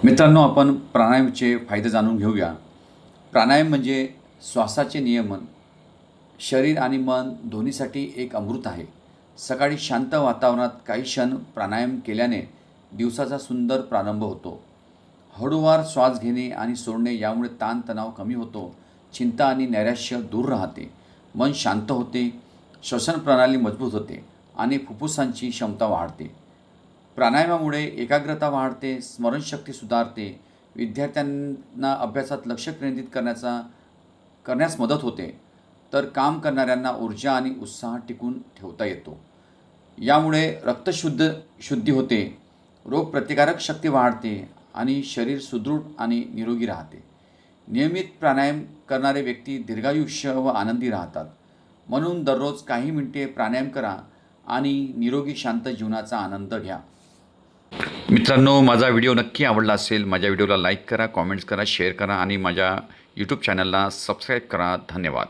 मित्रांनो, आपण प्राणायामचे फायदे जाणून घेऊया. प्राणायाम म्हणजे श्वासाचे नियमन शरीर आणि मन दोन्हीसाठी एक अमृत आहे. सकाळी शांत वातावरणात काही क्षण प्राणायाम केल्याने दिवसाचा सुंदर प्रारंभ होतो. हळूवार श्वास घेणे आणि सोडणे यामुळे ताणतणाव कमी होतो. चिंता आणि नैराश्य दूर राहते. मन शांत होते. श्वसन प्रणाली मजबूत होते आणि फुफ्फुसांची क्षमता वाढते. प्राणायामामुळे एकाग्रता वाढते, स्मरणशक्ती सुधारते, विद्यार्थ्यांना अभ्यासात लक्ष केंद्रित करण्यास मदत होते, तर काम करणाऱ्यांना ऊर्जा आणि उत्साह टिकून ठेवता येतो. यामुळे शुद्धी होते, रोगप्रतिकारक शक्ती वाढते आणि शरीर सुदृढ आणि निरोगी राहते. नियमित प्राणायाम करणारे व्यक्ती दीर्घायुष्य व आनंदी राहतात. म्हणून दररोज काही मिनिटे प्राणायाम करा आणि निरोगी शांत जीवनाचा आनंद घ्या. मित्रांनो, माझा व्हिडिओ नक्की आवडला असेल. माझ्या व्हिडिओला लाईक करा, कॉमेंट्स करा, शेअर करा आणि माझ्या यूट्यूब चॅनलला सबस्क्राईब करा. धन्यवाद.